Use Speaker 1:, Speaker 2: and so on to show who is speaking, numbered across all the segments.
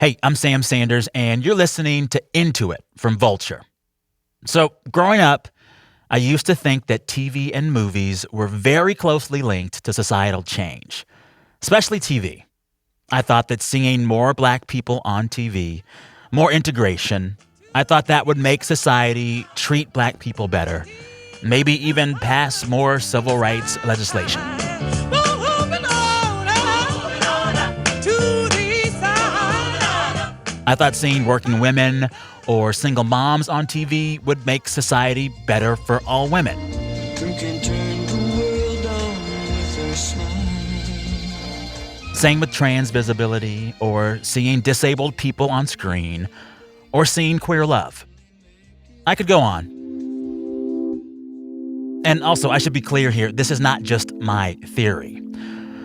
Speaker 1: Hey, I'm Sam Sanders, and you're listening to Into It from Vulture. So, growing up, I used to think that TV and movies were very closely linked to societal change, especially TV. I thought that seeing more black people on TV, more integration, I thought that would make society treat black people better, maybe even pass more civil rights legislation. I thought seeing working women or single moms on TV would make society better for all women. Same with trans visibility, or seeing disabled people on screen, or seeing queer love. I could go on. And also, I should be clear here, this is not just my theory.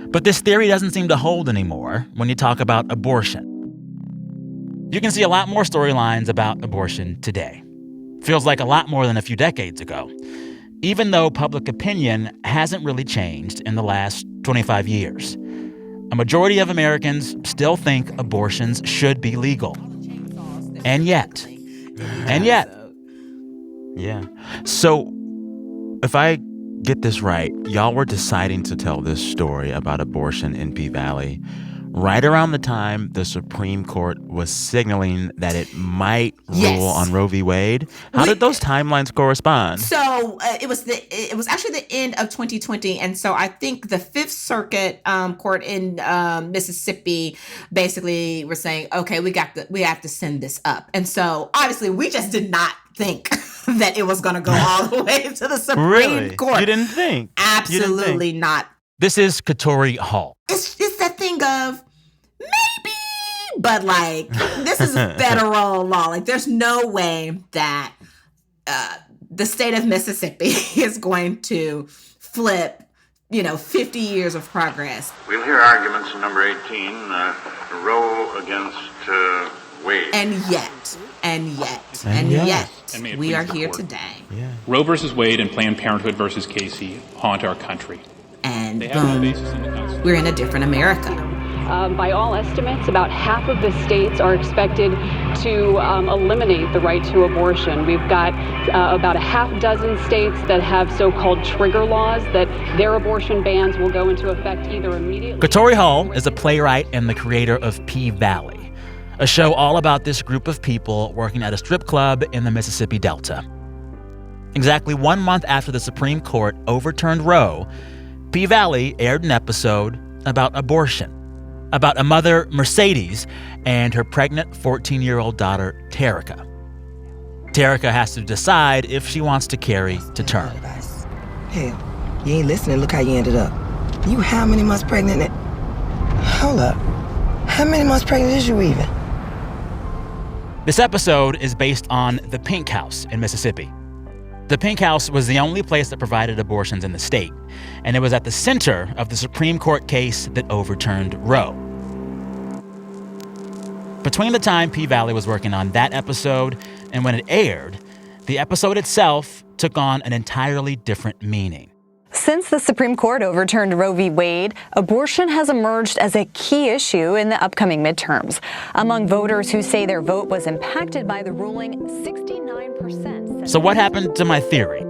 Speaker 1: But this theory doesn't seem to hold anymore when you talk about abortion. You can see a lot more storylines about abortion today. Feels like a lot more than a few decades ago, even though public opinion hasn't really changed in the last 25 years. A majority of Americans still think abortions should be legal. And yet.
Speaker 2: Yeah. So if I get this right, y'all were deciding to tell this story about abortion in P-Valley right around the time the Supreme Court was signaling that it might rule on Roe v. Wade. How did those timelines correspond?
Speaker 3: So it was actually the end of 2020, and so I think the Fifth Circuit Court in Mississippi basically were saying, okay, we have to send this up, and so obviously we just did not think that it was going to go all the way to the Supreme Court.
Speaker 2: You didn't think?
Speaker 3: Absolutely not.
Speaker 1: This is Katori Hall.
Speaker 3: It's that thing of maybe, but like this is federal law. Like there's no way that the state of Mississippi is going to flip, 50 years of progress.
Speaker 4: We'll hear arguments in number 18, Roe against Wade.
Speaker 3: And yet, we are here today.
Speaker 5: Yeah. Roe versus Wade and Planned Parenthood versus Casey haunt our country.
Speaker 3: And boom, we're in a different America.
Speaker 6: By all estimates, about half of the states are expected to eliminate the right to abortion. We've got about a half dozen states that have so-called trigger laws that their abortion bans will go into effect either immediately.
Speaker 1: Katori Hall is a playwright and the creator of P-Valley, a show all about this group of people working at a strip club in the Mississippi Delta. Exactly 1 month after the Supreme Court overturned Roe, P-Valley aired an episode about abortion, about a mother, Mercedes, and her pregnant 14-year-old daughter, Terica. Terica has to decide if she wants to carry to term.
Speaker 7: Hell, you ain't listening. Look how you ended up. You how many months pregnant? Hold up. How many months pregnant is you even?
Speaker 1: This episode is based on the Pink House in Mississippi. The Pink House was the only place that provided abortions in the state, and it was at the center of the Supreme Court case that overturned Roe. Between the time P-Valley was working on that episode and when it aired, the episode itself took on an entirely different meaning.
Speaker 8: Since the Supreme Court overturned Roe v. Wade, abortion has emerged as a key issue in the upcoming midterms. Among voters who say their vote was impacted by the ruling, 69%.
Speaker 1: So what happened to my theory?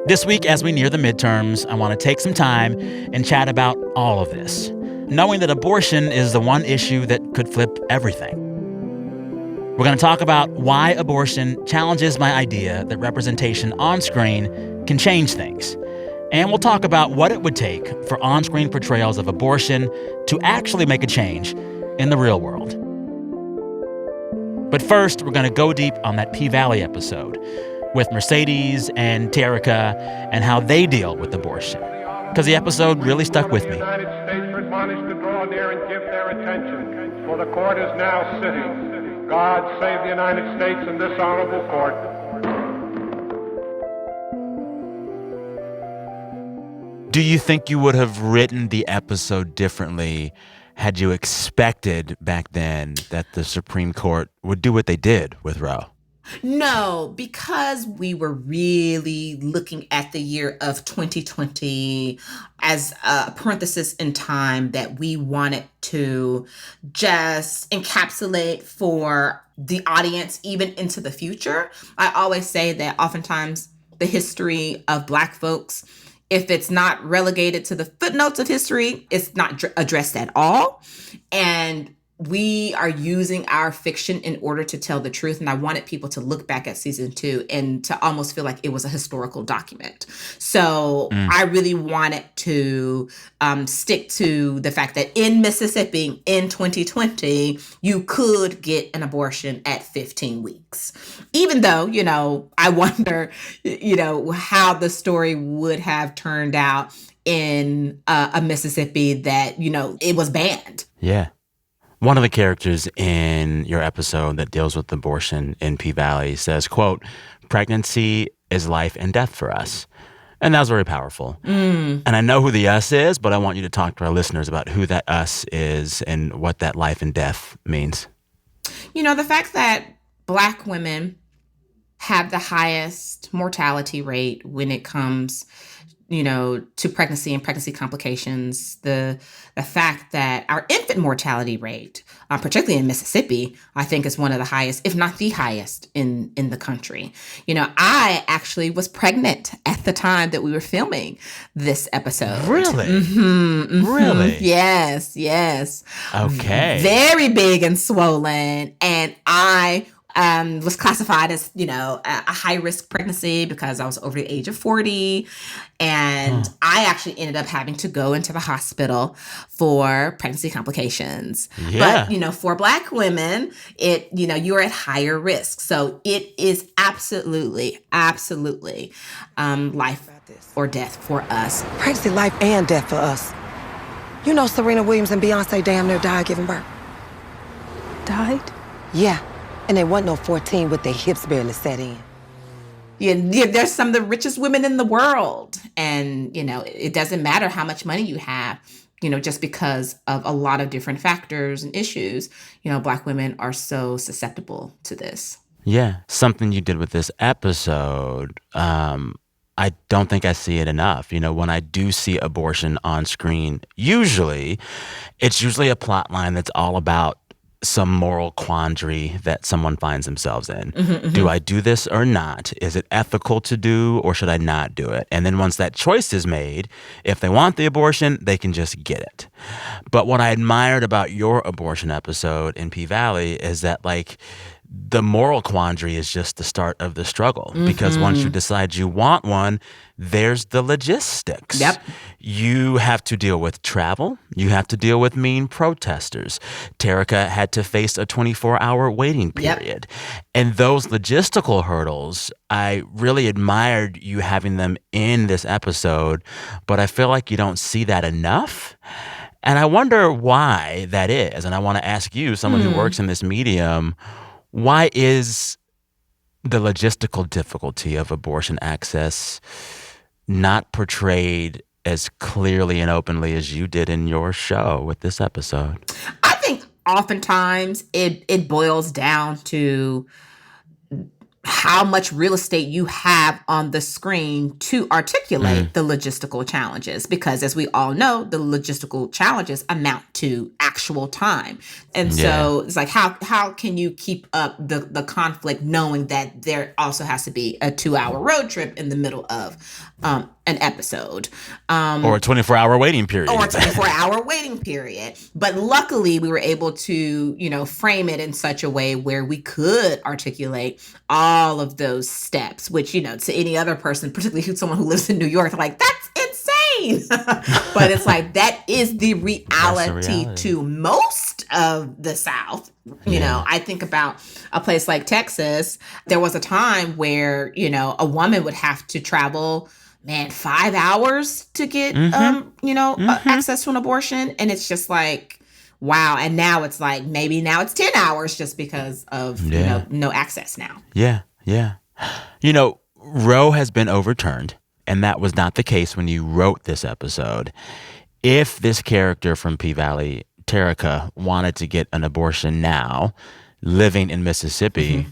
Speaker 1: This week, as we near the midterms, I want to take some time and chat about all of this, knowing that abortion is the one issue that could flip everything. We're going to talk about why abortion challenges my idea that representation on screen can change things. And we'll talk about what it would take for on-screen portrayals of abortion to actually make a change in the real world. But first, we're going to go deep on that P-Valley episode with Mercedes and Terica and how they deal with abortion. Because the episode really stuck with me.
Speaker 9: The United States are admonished to draw near and give their attention, for the court is now sitting. God save the United States and this honorable court.
Speaker 2: Do you think you would have written the episode differently had you expected back then that the Supreme Court would do what they did with Roe?
Speaker 3: No, because we were really looking at the year of 2020 as a parenthesis in time that we wanted to just encapsulate for the audience even into the future. I always say that oftentimes the history of Black folks, if it's not relegated to the footnotes of history, it's not addressed at all. And we are using our fiction in order to tell the truth. And I wanted people to look back at season 2 and to almost feel like it was a historical document. So I really wanted to stick to the fact that in Mississippi in 2020, you could get an abortion at 15 weeks. Even though, I wonder, how the story would have turned out in a Mississippi that, it was banned.
Speaker 2: Yeah. One of the characters in your episode that deals with abortion in P-Valley says, quote, "Pregnancy is life and death for us." And that was very powerful. And I know who the us is, but I want you to talk to our listeners about who that us is and what that life and death means.
Speaker 3: The fact that Black women have the highest mortality rate when it comes to pregnancy and pregnancy complications, the fact that our infant mortality rate, particularly in Mississippi, I think is one of the highest, if not the highest in the country. I actually was pregnant at the time that we were filming this episode.
Speaker 2: Really?
Speaker 3: Really? Yes.
Speaker 2: Okay.
Speaker 3: Very big and swollen. And I was classified as, a high-risk pregnancy because I was over the age of 40. And I actually ended up having to go into the hospital for pregnancy complications.
Speaker 2: Yeah.
Speaker 3: But, for Black women, you're at higher risk. So it is absolutely life or death for us.
Speaker 7: Pregnancy, life and death for us. Serena Williams and Beyonce damn near died giving birth.
Speaker 8: Died?
Speaker 7: Yeah. And there wasn't no 14 with their hips barely set in.
Speaker 3: Yeah, there's some of the richest women in the world. And, it doesn't matter how much money you have, just because of a lot of different factors and issues, Black women are so susceptible to this.
Speaker 2: Yeah. Something you did with this episode, I don't think I see it enough. When I do see abortion on screen, it's usually a plot line that's all about some moral quandary that someone finds themselves in. Do I do this or not? Is it ethical to do or should I not do it? And then once that choice is made, if they want the abortion, they can just get it. But what I admired about your abortion episode in P-Valley is that, the moral quandary is just the start of the struggle. Because once you decide you want one, there's the logistics.
Speaker 3: Yep.
Speaker 2: You have to deal with travel. You have to deal with mean protesters. Terica had to face a 24-hour waiting period. And those logistical hurdles, I really admired you having them in this episode, but I feel like you don't see that enough. And I wonder why that is. And I want to ask you, someone who works in this medium, why is the logistical difficulty of abortion access not portrayed as clearly and openly as you did in your show with this episode?
Speaker 3: I think oftentimes it boils down to how much real estate you have on the screen to articulate the logistical challenges. Because as we all know, the logistical challenges amount to actual time. And so it's like, how can you keep up the conflict knowing that there also has to be a 2-hour road trip in the middle of an episode?
Speaker 2: Or a 24-hour waiting period.
Speaker 3: Or a 24-hour waiting period. But luckily, we were able to, frame it in such a way where we could articulate all of those steps, which, to any other person, particularly someone who lives in New York, they're like, that's insane. But it's like, that is the reality to most of the South. I think about a place like Texas. There was a time where, a woman would have to travel 5 hours to get, access to an abortion. And it's just like, wow. And now it's like, maybe now it's 10 hours just because of, no access now.
Speaker 2: Yeah. Roe has been overturned, and that was not the case when you wrote this episode. If this character from P-Valley, Terica, wanted to get an abortion now, living in Mississippi,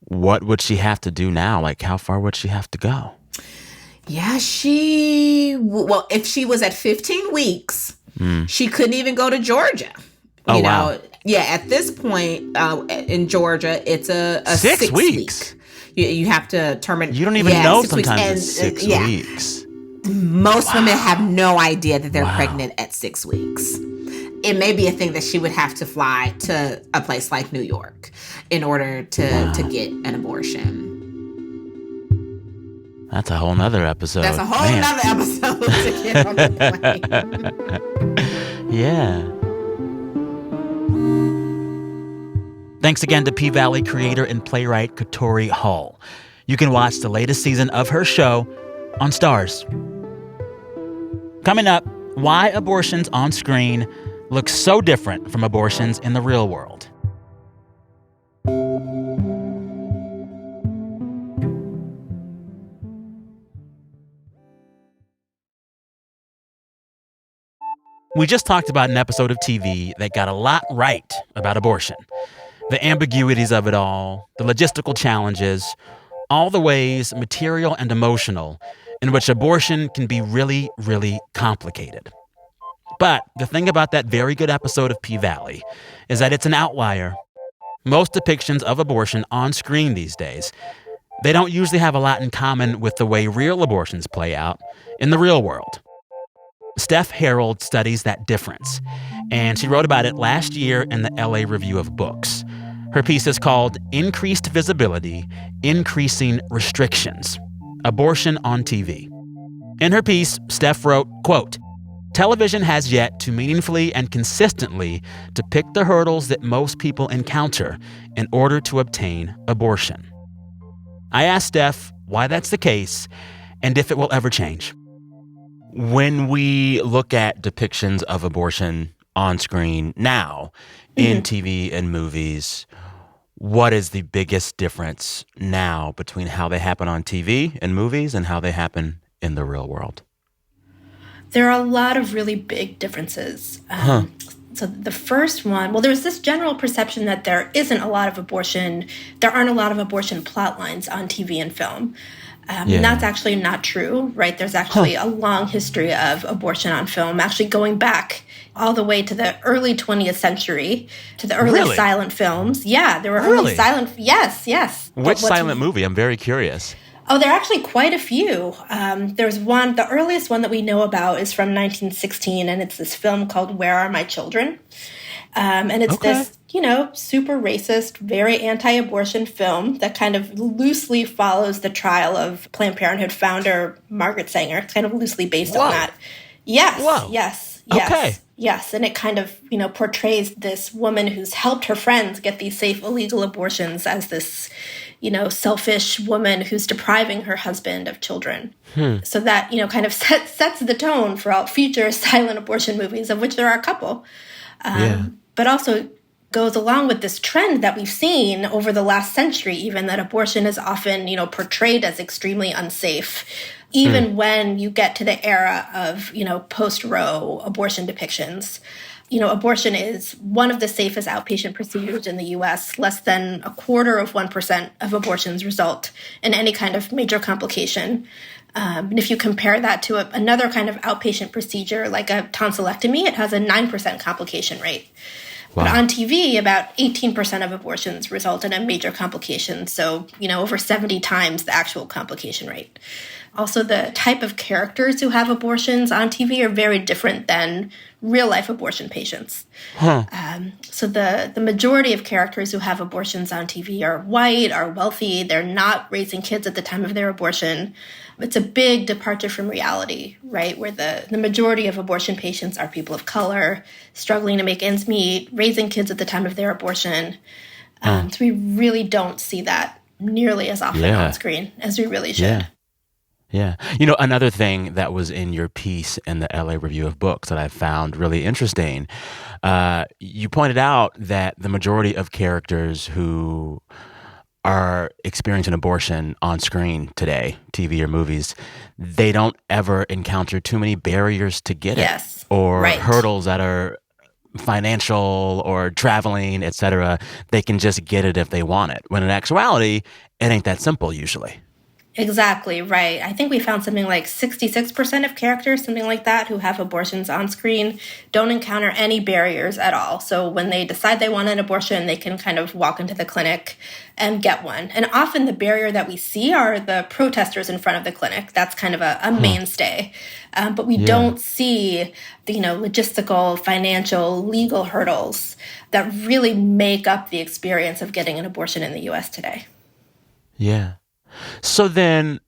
Speaker 2: what would she have to do now? Like, how far would she have to go?
Speaker 3: Yeah, well, if she was at 15 weeks, she couldn't even go to Georgia. You know,
Speaker 2: wow.
Speaker 3: Yeah, at this point in Georgia, it's a
Speaker 2: 6 weeks.
Speaker 3: You have to terminate.
Speaker 2: You don't even know sometimes it's 6 weeks.
Speaker 3: Most women have no idea that they're pregnant at 6 weeks. It may be a thing that she would have to fly to a place like New York in order to get an abortion.
Speaker 2: That's a whole nother episode.
Speaker 3: That's a whole nother episode to get on the plane.
Speaker 2: Yeah.
Speaker 1: Thanks again to P-Valley creator and playwright Katori Hall. You can watch the latest season of her show on Stars. Coming up, why abortions on screen look so different from abortions in the real world. We just talked about an episode of TV that got a lot right about abortion. The ambiguities of it all, the logistical challenges, all the ways, material and emotional, in which abortion can be really, really complicated. But the thing about that very good episode of P-Valley is that it's an outlier. Most depictions of abortion on screen these days, they don't usually have a lot in common with the way real abortions play out in the real world. Steph Herold studies that difference, and she wrote about it last year in the LA Review of Books. Her piece is called Increased Visibility, Increasing Restrictions: Abortion on TV. In her piece, Steph wrote, quote, "Television has yet to meaningfully and consistently depict the hurdles that most people encounter in order to obtain abortion." I asked Steph why that's the case and if it will ever change.
Speaker 2: When we look at depictions of abortion on screen now in TV and movies, what is the biggest difference now between how they happen on TV and movies and how they happen in the real world?
Speaker 10: There are a lot of really big differences. So the first one, well, there's this general perception that there aren't a lot of abortion plot lines on TV and film. And that's actually not true, right? There's actually a long history of abortion on film, actually going back all the way to the early 20th century, to the early silent films. Yeah, there were early silent. Yes.
Speaker 2: Which silent movie? I'm very curious.
Speaker 10: Oh, there are actually quite a few. There's one, the earliest one that we know about is from 1916, and it's this film called Where Are My Children? And it's this, super racist, very anti-abortion film that kind of loosely follows the trial of Planned Parenthood founder Margaret Sanger. It's kind of loosely based on that. Yes.
Speaker 2: Okay.
Speaker 10: Yes, and it kind of, portrays this woman who's helped her friends get these safe illegal abortions as this, selfish woman who's depriving her husband of children. So that, kind of sets the tone for all future silent abortion movies, of which there are a couple. But also goes along with this trend that we've seen over the last century, even that abortion is often, portrayed as extremely unsafe, even when you get to the era of, post-Roe abortion depictions. Abortion is one of the safest outpatient procedures in the U.S. Less than 0.25% of abortions result in any kind of major complication. And if you compare that to another kind of outpatient procedure, like a tonsillectomy, it has a 9% complication rate. Wow. But on TV, about 18% of abortions result in a major complication. So, over 70 times the actual complication rate. Also, the type of characters who have abortions on TV are very different than real-life abortion patients. So the majority of characters who have abortions on TV are white, are wealthy, they're not raising kids at the time of their abortion. It's a big departure from reality, right, where the majority of abortion patients are people of color, struggling to make ends meet, raising kids at the time of their abortion. So we really don't see that nearly as often on screen as we really should.
Speaker 2: Yeah. Another thing that was in your piece in the LA Review of Books that I found really interesting, you pointed out that the majority of characters who are experiencing abortion on screen today, TV or movies, they don't ever encounter too many barriers to get it or hurdles that are financial or traveling, et cetera, they can just get it if they want it. When in actuality, it ain't that simple usually.
Speaker 10: Exactly, right. I think we found something like 66% of characters, something like that, who have abortions on screen don't encounter any barriers at all. So when they decide they want an abortion, they can kind of walk into the clinic and get one. And often the barrier that we see are the protesters in front of the clinic. That's kind of a mainstay. But we don't see the, logistical, financial, legal hurdles that really make up the experience of getting an abortion in the U.S. today.
Speaker 2: Yeah. So then,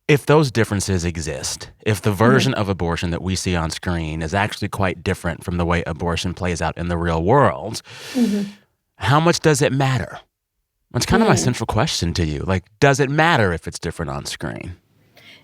Speaker 2: if those differences exist, if the version of abortion that we see on screen is actually quite different from the way abortion plays out in the real world, how much does it matter? That's kind of my central question to you. Like, does it matter if it's different on screen?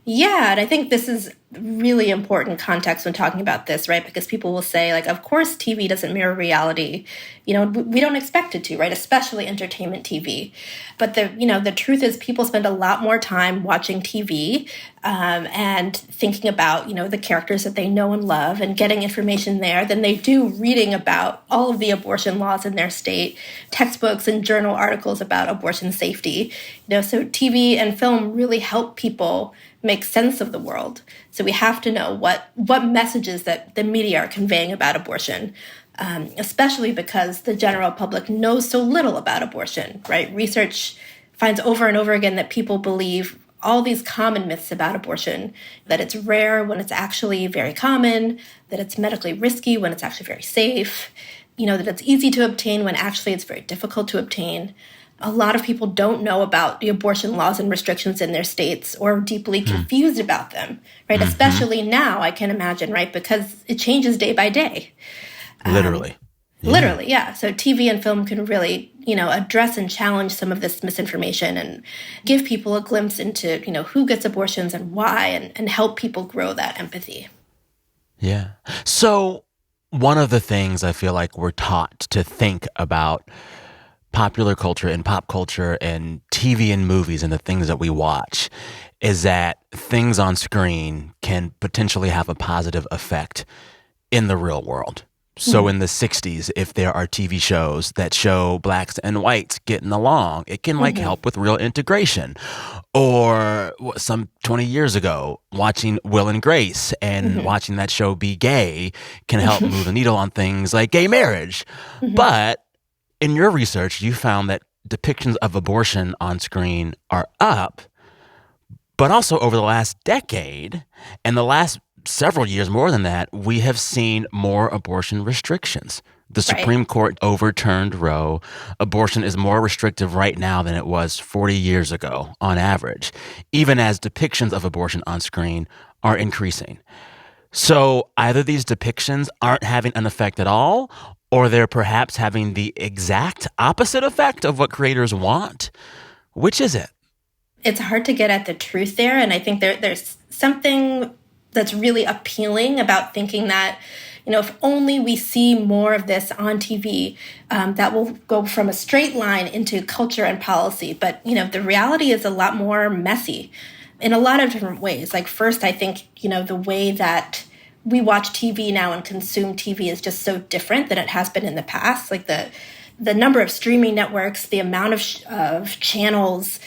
Speaker 10: Yeah, and I think this is really important context when talking about this, right? Because people will say, like, of course TV doesn't mirror reality. We don't expect it to, right? Especially entertainment TV. But the truth is people spend a lot more time watching TV and thinking about, the characters that they know and love and getting information there than they do reading about all of the abortion laws in their state, textbooks and journal articles about abortion safety. So TV and film really help people make sense of the world. So we have to know what messages that the media are conveying about abortion, especially because the general public knows so little about abortion, right? Research finds over and over again that people believe all these common myths about abortion, that it's rare when it's actually very common, that it's medically risky when it's actually very safe, that it's easy to obtain when actually it's very difficult to obtain. A lot of people don't know about the abortion laws and restrictions in their states or are deeply confused about them, right? Especially now, I can imagine, right? Because it changes day by day.
Speaker 2: Literally.
Speaker 10: Literally, yeah. So TV and film can really, address and challenge some of this misinformation and give people a glimpse into, who gets abortions and why and help people grow that empathy.
Speaker 2: Yeah. So one of the things I feel like we're taught to think about popular culture and pop culture and TV and movies and the things that we watch is that things on screen can potentially have a positive effect in the real world. So in the 60s, if there are TV shows that show blacks and whites getting along, it can help with real integration. Or some 20 years ago, watching Will and Grace and watching that show be gay can help move the needle on things like gay marriage. But in your research, you found that depictions of abortion on screen are up, but also over the last decade and the last several years more than that, we have seen more abortion restrictions. The Supreme Court overturned Roe. Abortion is more restrictive right now than it was 40 years ago on average, even as depictions of abortion on screen are increasing. So either these depictions aren't having an effect at all, or they're perhaps having the exact opposite effect of what creators want. Which is it?
Speaker 10: It's hard to get at the truth there. And I think there's something that's really appealing about thinking that, if only we see more of this on TV, that will go from a straight line into culture and policy. But, the reality is a lot more messy in a lot of different ways. Like, first, I think, the way that we watch TV now and consume TV is just so different than it has been in the past. Like the number of streaming networks, the amount of channels,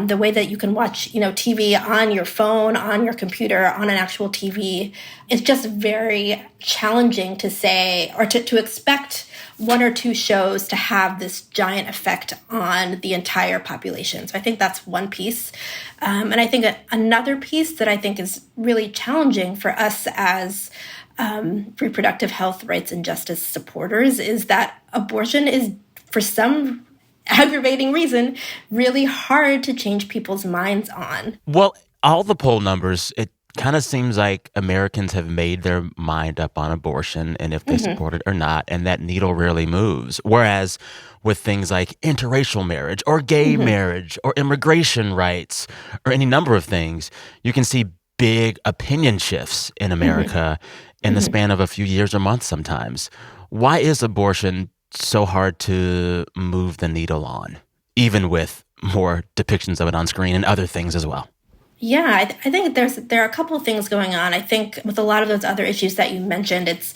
Speaker 10: the way that you can watch, TV on your phone, on your computer, on an actual TV, it's just very challenging to say or to expect one or two shows to have this giant effect on the entire population. So I think that's one piece. And I think another piece that I think is really challenging for us as reproductive health rights and justice supporters is that abortion is, for some aggravating reason, really hard to change people's minds on.
Speaker 2: Well, all the poll numbers, it kind of seems like Americans have made their mind up on abortion and if they support it or not, and that needle rarely moves. Whereas with things like interracial marriage or gay marriage or immigration rights or any number of things, you can see big opinion shifts in America in the span of a few years or months sometimes. Why is abortion so hard to move the needle on, even with more depictions of it on screen and other things as well?
Speaker 10: Yeah, I think there are a couple of things going on. I think with a lot of those other issues that you mentioned, it's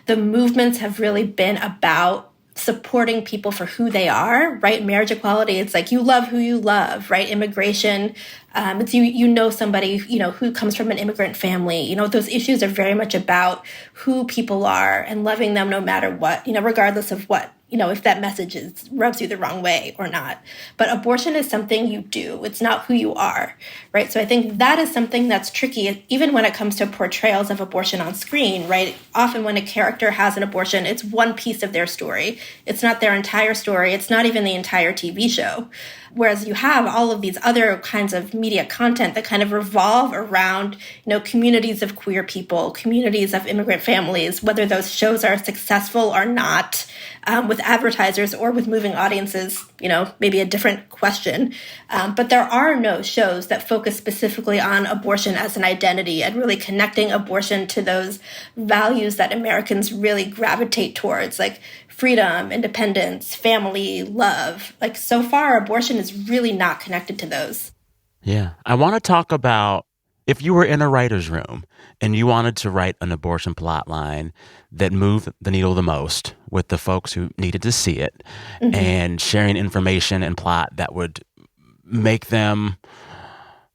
Speaker 10: the movements have really been about supporting people for who they are, right? Marriage equality, it's like you love who you love, right? Immigration, it's you know somebody, who comes from an immigrant family. Those issues are very much about who people are and loving them no matter what, regardless of what, if that message rubs you the wrong way or not. But abortion is something you do. It's not who you are, right? So I think that is something that's tricky, even when it comes to portrayals of abortion on screen, right? Often when a character has an abortion, it's one piece of their story. It's not their entire story. It's not even the entire TV show. Whereas you have all of these other kinds of media content that kind of revolve around, communities of queer people, communities of immigrant families, whether those shows are successful or not, with advertisers or with moving audiences, maybe a different question. But there are no shows that focus specifically on abortion as an identity and really connecting abortion to those values that Americans really gravitate towards, like freedom, independence, family, love. Like, so far, abortion is really not connected to those.
Speaker 2: Yeah. I want to talk about if you were in a writer's room and you wanted to write an abortion plot line that moved the needle the most with the folks who needed to see it, and sharing information and plot that would make them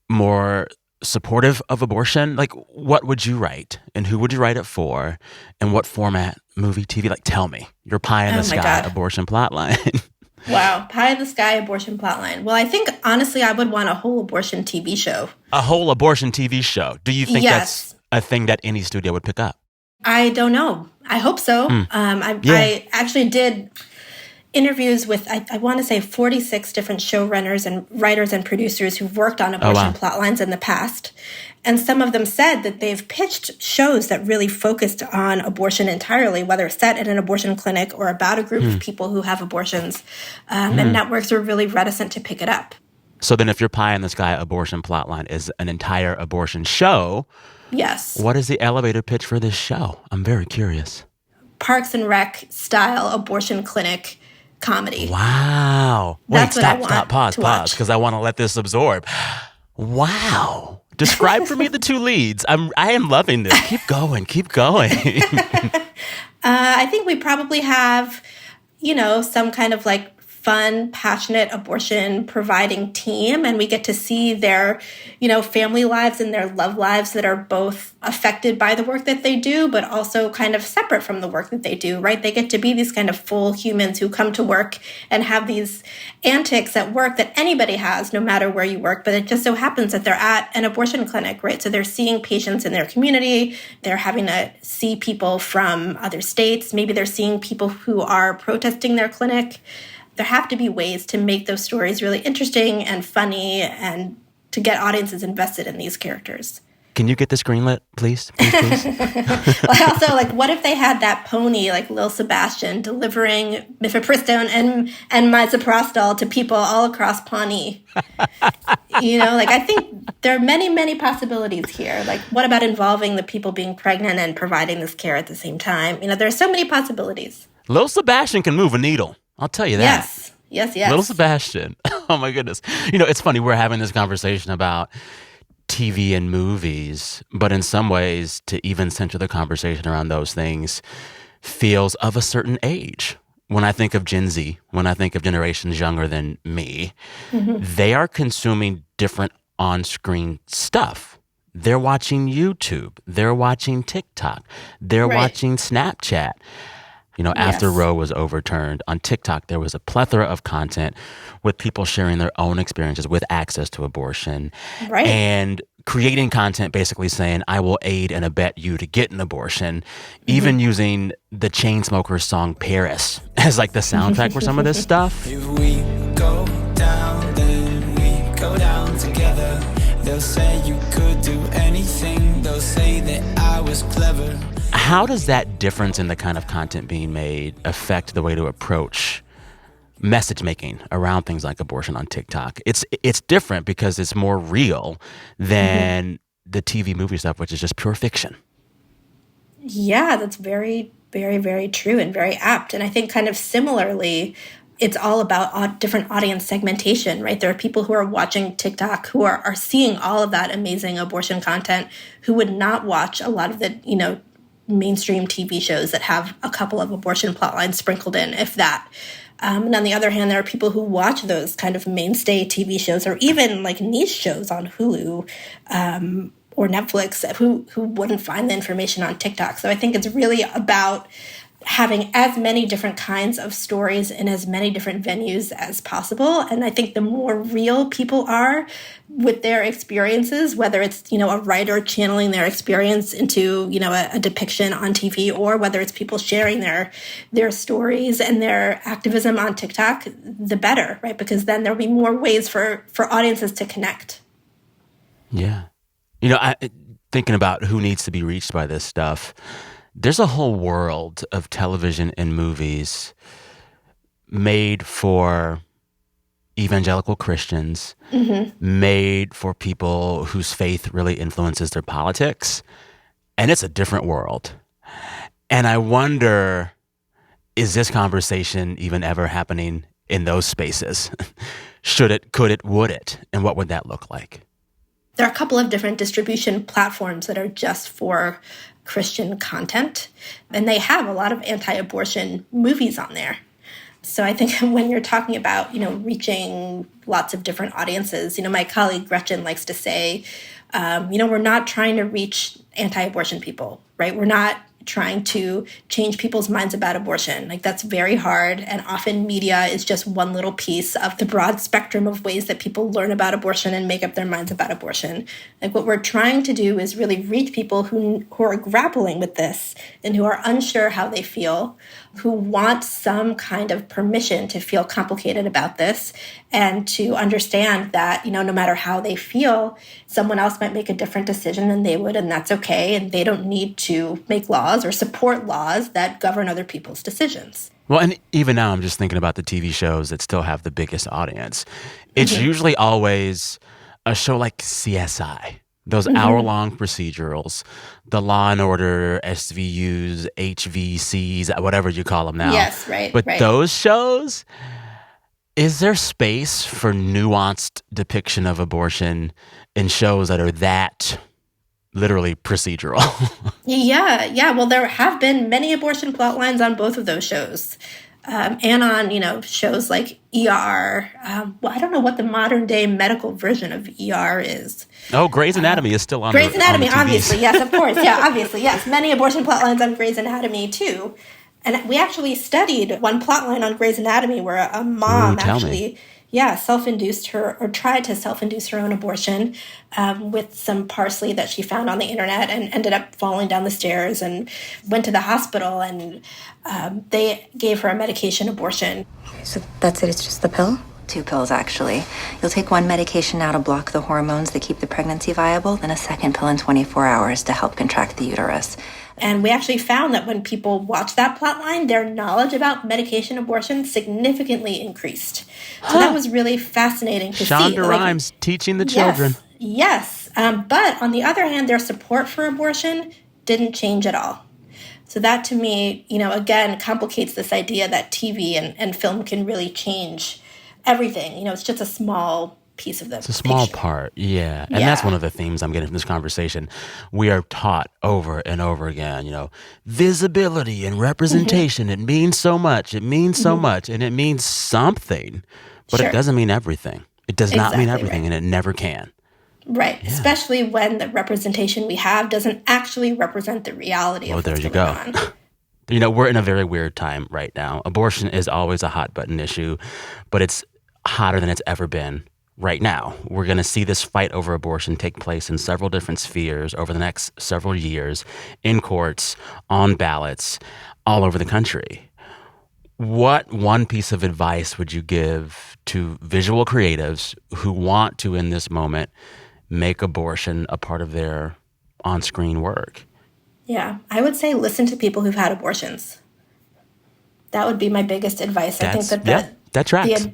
Speaker 2: more supportive of abortion, like, what would you write and who would you write it for and what format? Movie, TV? Like, tell me your pie in the sky abortion plotline.
Speaker 10: Wow, pie in the sky abortion plotline. Well, I think honestly I would want a whole abortion TV show.
Speaker 2: A whole abortion TV show. Do you think that's a thing that any studio would pick up?
Speaker 10: I don't know. I hope so. I actually did interviews with, I want to say 46 different showrunners and writers and producers who've worked on abortion plot lines in the past. And some of them said that they've pitched shows that really focused on abortion entirely, whether set at an abortion clinic or about a group of people who have abortions. And networks are really reticent to pick it up.
Speaker 2: So then if your pie in the sky abortion plotline is an entire abortion show,
Speaker 10: yes.
Speaker 2: What is the elevator pitch for this show? I'm very curious.
Speaker 10: Parks and Rec style abortion clinic comedy.
Speaker 2: Wow.
Speaker 10: That's
Speaker 2: Wait, stop, pause,
Speaker 10: because
Speaker 2: I want to let this absorb. Wow. Describe for me the two leads. I am loving this. Keep going.
Speaker 10: I think we probably have, some kind of like fun, passionate abortion providing team, and we get to see their, family lives and their love lives that are both affected by the work that they do, but also kind of separate from the work that they do, right? They get to be these kind of full humans who come to work and have these antics at work that anybody has, no matter where you work, but it just so happens that they're at an abortion clinic, right? So they're seeing patients in their community, they're having to see people from other states, maybe they're seeing people who are protesting their clinic. There have to be ways to make those stories really interesting and funny and to get audiences invested in these characters.
Speaker 2: Can you get this greenlit, please?
Speaker 10: Well, also, what if they had that pony, like Lil Sebastian, delivering mifepristone and misoprostol to people all across Pawnee? I think there are many, many possibilities here. Like, what about involving the people being pregnant and providing this care at the same time? There are so many possibilities.
Speaker 2: Lil Sebastian can move a needle. I'll tell you that.
Speaker 10: Yes.
Speaker 2: Little Sebastian. Oh, my goodness. It's funny. We're having this conversation about TV and movies, but in some ways, to even center the conversation around those things feels of a certain age. When I think of Gen Z, when I think of generations younger than me, they are consuming different on-screen stuff. They're watching YouTube. They're watching TikTok. They're watching Snapchat. After Roe was overturned, on TikTok, there was a plethora of content with people sharing their own experiences with access to abortion.
Speaker 10: Right.
Speaker 2: And creating content basically saying, I will aid and abet you to get an abortion, even using the Chainsmokers song Paris as like the soundtrack for some of this stuff.
Speaker 11: If we go down, then we go down together. They'll say you could do anything. They'll say that I was clever.
Speaker 2: How does that difference in the kind of content being made affect the way to approach message making around things like abortion on TikTok? It's different because it's more real than the TV movie stuff, which is just pure fiction.
Speaker 10: Yeah, that's very, very, very true and very apt. And I think kind of similarly, it's all about different audience segmentation, right? There are people who are watching TikTok who are seeing all of that amazing abortion content who would not watch a lot of the, mainstream TV shows that have a couple of abortion plot lines sprinkled in, if that. And on the other hand, there are people who watch those kind of mainstay TV shows or even like niche shows on Hulu or Netflix who wouldn't find the information on TikTok. So I think it's really about having as many different kinds of stories in as many different venues as possible. And I think the more real people are with their experiences, whether it's, a writer channeling their experience into, a depiction on TV, or whether it's people sharing their stories and their activism on TikTok, the better, right? Because then there'll be more ways for audiences to connect.
Speaker 2: Yeah. Thinking about who needs to be reached by this stuff, there's a whole world of television and movies made for evangelical Christians, made for people whose faith really influences their politics. And it's a different world. And I wonder, is this conversation even ever happening in those spaces? Should it, could it, would it? And what would that look like?
Speaker 10: There are a couple of different distribution platforms that are just for Christian content, and they have a lot of anti-abortion movies on there. So I think when you're talking about, reaching lots of different audiences, my colleague Gretchen likes to say, we're not trying to reach anti-abortion people, right? We're not trying to change people's minds about abortion. Like, that's very hard. And often media is just one little piece of the broad spectrum of ways that people learn about abortion and make up their minds about abortion. Like, what we're trying to do is really reach people who are grappling with this and who are unsure how they feel, who want some kind of permission to feel complicated about this and to understand that, no matter how they feel, someone else might make a different decision than they would, and that's okay. And they don't need to make laws or support laws that govern other people's decisions.
Speaker 2: Well, and even now I'm just thinking about the TV shows that still have the biggest audience. It's usually always a show like CSI, those hour-long procedurals, the Law and Order, SVUs, HVCs, whatever you call them now.
Speaker 10: Yes, right.
Speaker 2: But those shows, is there space for nuanced depiction of abortion in shows that are that literally procedural?
Speaker 10: Yeah. Well, there have been many abortion plot lines on both of those shows. And on, shows like ER. I don't know what the modern day medical version of ER is.
Speaker 2: Oh, Grey's Anatomy is still on
Speaker 10: Grey's Anatomy,
Speaker 2: on the TVs.
Speaker 10: Obviously. Yes, of course. Yeah, obviously. Yes. Many abortion plot lines on Grey's Anatomy, too. And we actually studied one plot line on Grey's Anatomy where a mom self-induced her, or tried to self-induce her own abortion with some parsley that she found on the internet, and ended up falling down the stairs and went to the hospital, and they gave her a medication abortion.
Speaker 12: So that's it, it's just the pill? 2 pills, actually. You'll take one medication now to block the hormones that keep the pregnancy viable, then a second pill in 24 hours to help contract the uterus.
Speaker 10: And we actually found that when people watched that plotline, their knowledge about medication abortion significantly increased. So that was really fascinating to see.
Speaker 2: Shonda Rhimes teaching the children.
Speaker 10: Yes. But on the other hand, their support for abortion didn't change at all. So that, to me, again, complicates this idea that TV and film can really change everything. It's just a small piece of the
Speaker 2: It's a small part, yeah. And that's one of the themes I'm getting from this conversation. We are taught over and over again, visibility and representation. It means so much. It means so much. And it means something. But it doesn't mean everything. It does not mean everything, and it never can.
Speaker 10: Right. Yeah. Especially when the representation we have doesn't actually represent the reality of what's going on.
Speaker 2: We're in a very weird time right now. Abortion is always a hot button issue, but it's hotter than it's ever been. Right now, we're going to see this fight over abortion take place in several different spheres over the next several years, in courts, on ballots, all over the country. What one piece of advice would you give to visual creatives who want to, in this moment, make abortion a part of their on-screen work?
Speaker 10: Yeah, I would say listen to people who've had abortions. That would be my biggest advice. I think
Speaker 2: that tracks.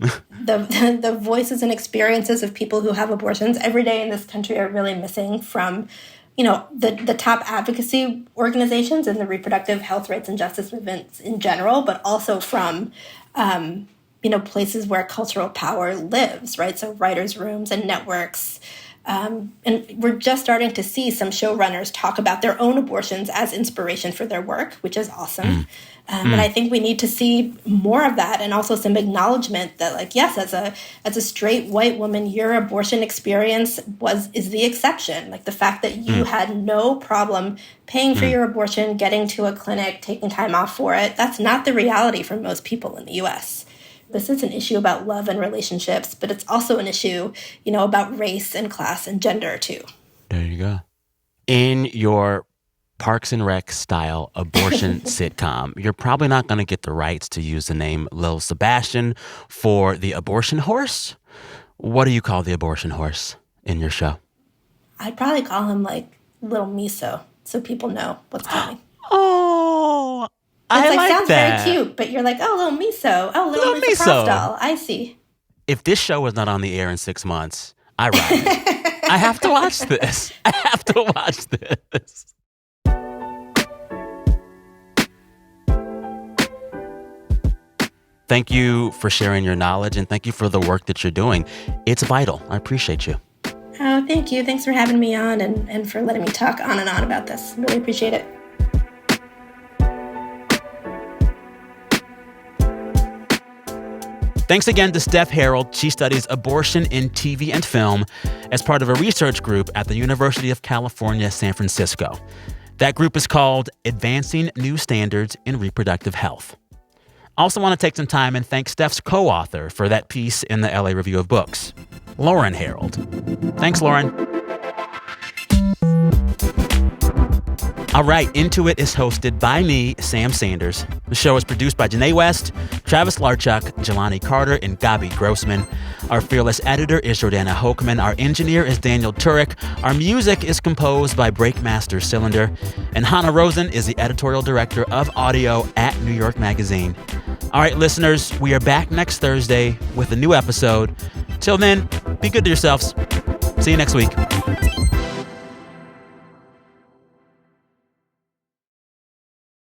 Speaker 10: The voices and experiences of people who have abortions every day in this country are really missing from, the top advocacy organizations and the reproductive health rights and justice movements in general, but also from, places where cultural power lives, right? So writers' rooms and networks. And we're just starting to see some showrunners talk about their own abortions as inspiration for their work, which is awesome. And I think we need to see more of that, and also some acknowledgement that, like, yes, as a straight white woman, your abortion experience is the exception. Like the fact that you had no problem paying for your abortion, getting to a clinic, taking time off for it, that's not the reality for most people in the U.S. This is an issue about love and relationships, but it's also an issue, about race and class and gender too.
Speaker 2: There you go. In your Parks and Rec style abortion sitcom, you're probably not going to get the rights to use the name Lil Sebastian for the abortion horse. What do you call the abortion horse in your show?
Speaker 10: I'd probably call him like Little Miso, so people know what's coming.
Speaker 2: Oh, I like
Speaker 10: sounds
Speaker 2: that.
Speaker 10: very cute, but you're like, oh, Little Miso. Oh, Little Miso doll. I see.
Speaker 2: If this show is not on the air in 6 months, I ride it. I have to watch this. I have to watch this. Thank you for sharing your knowledge, and thank you for the work that you're doing. It's vital. I appreciate you.
Speaker 10: Oh, thank you. Thanks for having me on and for letting me talk on and on about this. Really appreciate it.
Speaker 1: Thanks again to Steph Herold. She studies abortion in TV and film as part of a research group at the University of California, San Francisco. That group is called Advancing New Standards in Reproductive Health. I also want to take some time and thank Steph's co-author for that piece in the LA Review of Books, Lauren Herold. Thanks, Lauren. All right, Into It is hosted by me, Sam Sanders. The show is produced by Janae West, Travis Larchuk, Jelani Carter, and Gabi Grossman. Our fearless editor is Jordana Hochman. Our engineer is Daniel Turek. Our music is composed by Breakmaster Cylinder. And Hannah Rosen is the editorial director of audio at New York Magazine. All right, listeners, we are back next Thursday with a new episode. Till then, be good to yourselves. See you next week.